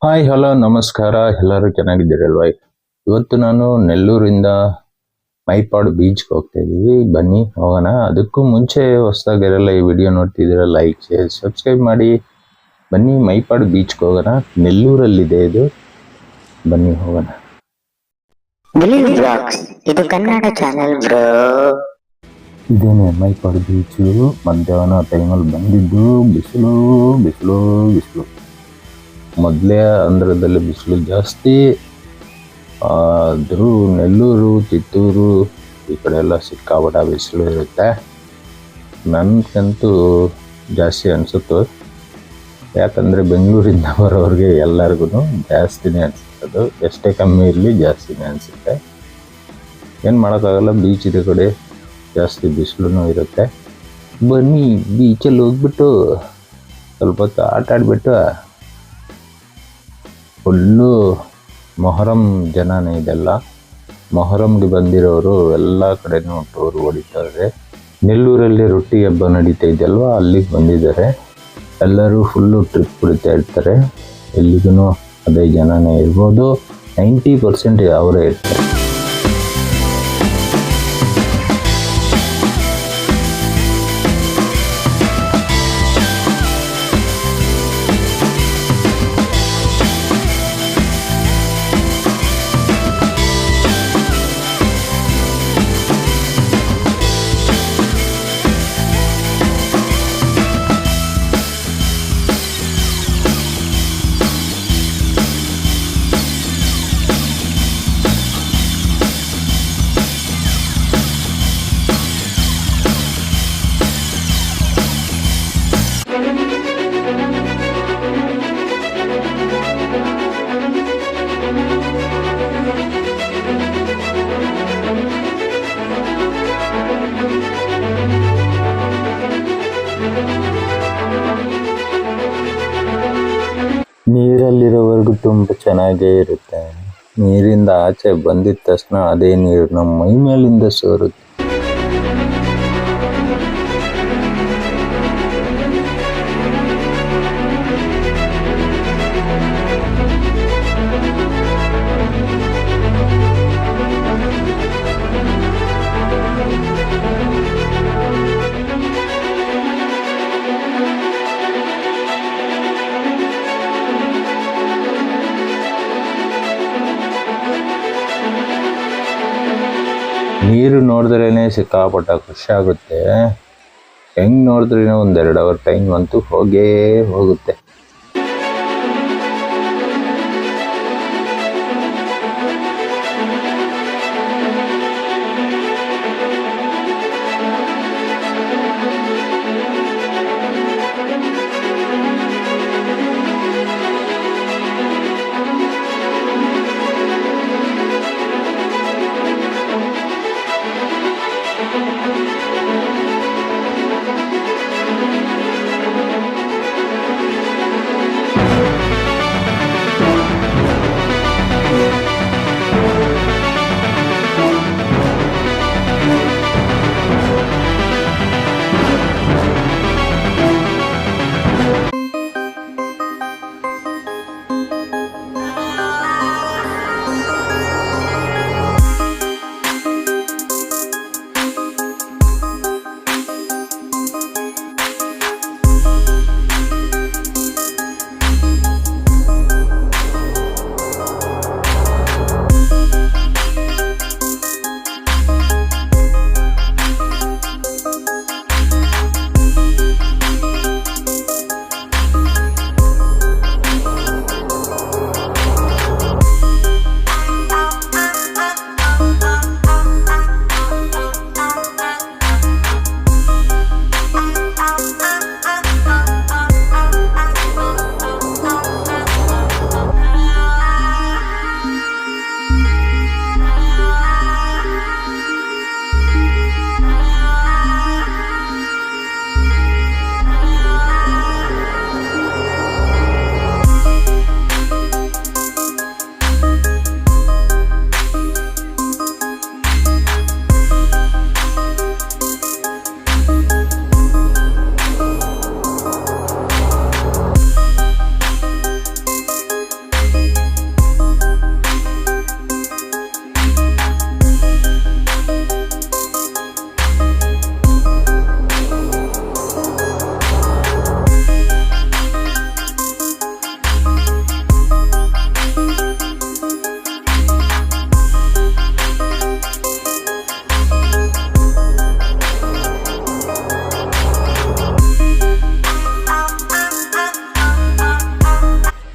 Hi hello ನಮಸ್ಕಾರ, ಎಲ್ಲರೂ ಚೆನ್ನಾಗಿದ್ದೀರಲ್ವಾ? ಇವತ್ತು ನಾನು ನೆಲ್ಲೂರಿಂದ ಮೈಪಾಡು ಬೀಚ್ಗೆ ಹೋಗ್ತಾ ಇದ್ದೀವಿ. ಬನ್ನಿ ಹೋಗೋಣ. ಅದಕ್ಕೂ ಮುಂಚೆ ಹೊಸದಾಗಿರಲ್ಲ ಈ ವಿಡಿಯೋ ನೋಡ್ತಿದ್ದೀರ, ಲೈಕ್ ಶೇರ್ ಸಬ್ಸ್ಕ್ರೈಬ್ ಮಾಡಿ. ಬನ್ನಿ ಮೈಪಾಡು ಬೀಚ್ಗೆ ಹೋಗೋಣ. ನೆಲ್ಲೂರಲ್ಲಿದೆ ಇದು. ಬನ್ನಿ ಹೋಗೋಣ. ಇದು ಕನ್ನಡ ಚಾನೆಲ್ ಬ್ರೋ. ಇದೇನೆ ಮೈಪಾಡು ಬೀಚು. ಮಧ್ಯಾಹ್ನ ಟೈಮಲ್ಲಿ ಬಂದಿದ್ದು. ಬಿಸಿಲು ಬಿಸಿಲು ಬಿಸಿಲು. ಮೊದಲೇ ಆಂಧ್ರದಲ್ಲಿ ಬಿಸಿಲು ಜಾಸ್ತಿ. ಆದರೂ ನೆಲ್ಲೂರು, ಚಿತ್ತೂರು ಈ ಕಡೆ ಎಲ್ಲ ಸಿಕ್ಕಾಪಟ್ಟೆ ಬಿಸಿಲು ಇರುತ್ತೆ. ನನಗಂತೂ ಜಾಸ್ತಿ ಅನಿಸುತ್ತೆ. ಯಾಕಂದರೆ ಬೆಂಗಳೂರಿಂದ ಬರೋರಿಗೆ ಎಲ್ಲರಿಗೂ ಜಾಸ್ತಿನೇ ಅನಿಸುತ್ತದು. ಎಷ್ಟೇ ಕಮ್ಮಿ ಇರಲಿ ಜಾಸ್ತಿನೇ ಅನಿಸುತ್ತೆ. ಏನು ಮಾಡೋಕ್ಕಾಗಲ್ಲ, ಬೀಚ್ ಇದೆ ಕಡೆ ಜಾಸ್ತಿ ಬಿಸಿಲು ಇರುತ್ತೆ. ಬನ್ನಿ ಬೀಚಲ್ಲಿ ಹೋಗ್ಬಿಟ್ಟು ಸ್ವಲ್ಪ ಹೊತ್ತು ಆಟ ಆಡಿಬಿಟ್ಟು. ಫುಲ್ಲು ಮೊಹರಂ ಜನನೇ ಇದೆಲ್ಲ. ಮೊಹರಂಗೆ ಬಂದಿರೋರು ಎಲ್ಲ ಕಡೆನೂ ಟೂರ್ ಹೊಡಿತಾರೆ. ನೆಲ್ಲೂರಲ್ಲಿ ರೊಟ್ಟಿ ಹಬ್ಬ ನಡೀತಾ ಇದೆಯಲ್ವ, ಅಲ್ಲಿಗೆ ಬಂದಿದ್ದಾರೆ. ಎಲ್ಲರೂ ಫುಲ್ಲು ಟ್ರಿಪ್ ಬಿಡ್ತಾ ಇರ್ತಾರೆ. ಎಲ್ಲಿಗೂ ಅದೇ ಜನನೇ ಇರ್ಬೋದು. 90% ಅವರೇ ಇರ್ತಾರೆ. ನೀರಲ್ಲಿರೋವರೆಗೂ ತುಂಬ ಚೆನ್ನಾಗೇ ಇರುತ್ತೆ. ನೀರಿಂದ ಆಚೆ ಬಂದಿದ ತಕ್ಷಣ ಅದೇ ನೀರು ನಮ್ಮ ಮೈ ಮೇಲಿಂದ ಸೋರುತ್ತೆ. ನೀರು ನೋಡಿದ್ರೇ ಸಿಕ್ಕಾಪಟ್ಟ ಖುಷಿ ಆಗುತ್ತೆ. ಹೆಂಗೆ ನೋಡಿದ್ರೂ 1-2 ಅವರ್ ಟೈಮ್ ಅಂತೂ ಹೋಗೇ ಹೋಗುತ್ತೆ.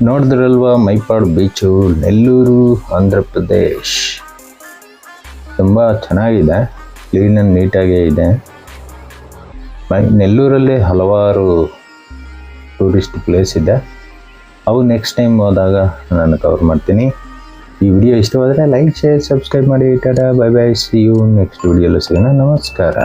ನೋಡಿದ್ರಲ್ವಾ ಮೈಪಾಡ್ ಬೀಚು, ನೆಲ್ಲೂರು, ಆಂಧ್ರ ಪ್ರದೇಶ್. ತುಂಬ ಚೆನ್ನಾಗಿದೆ, ಕ್ಲೀನ್ ಆ್ಯಂಡ್ ನೀಟಾಗೇ ಇದೆ. ನೆಲ್ಲೂರಲ್ಲಿ ಹಲವಾರು ಟೂರಿಸ್ಟ್ ಪ್ಲೇಸ್ ಇದೆ, ಅವು ನೆಕ್ಸ್ಟ್ ಟೈಮ್ ಹೋದಾಗ ನಾನು ಕವರ್ ಮಾಡ್ತೀನಿ. ಈ ವಿಡಿಯೋ ಇಷ್ಟವಾದರೆ ಲೈಕ್, ಶೇರ್, ಸಬ್ಸ್ಕ್ರೈಬ್ ಮಾಡಿ. Tata, bye bye, see you next ವಿಡಿಯೋಲ್ಲಿ ಸಿಗೋಣ. ನಮಸ್ಕಾರ.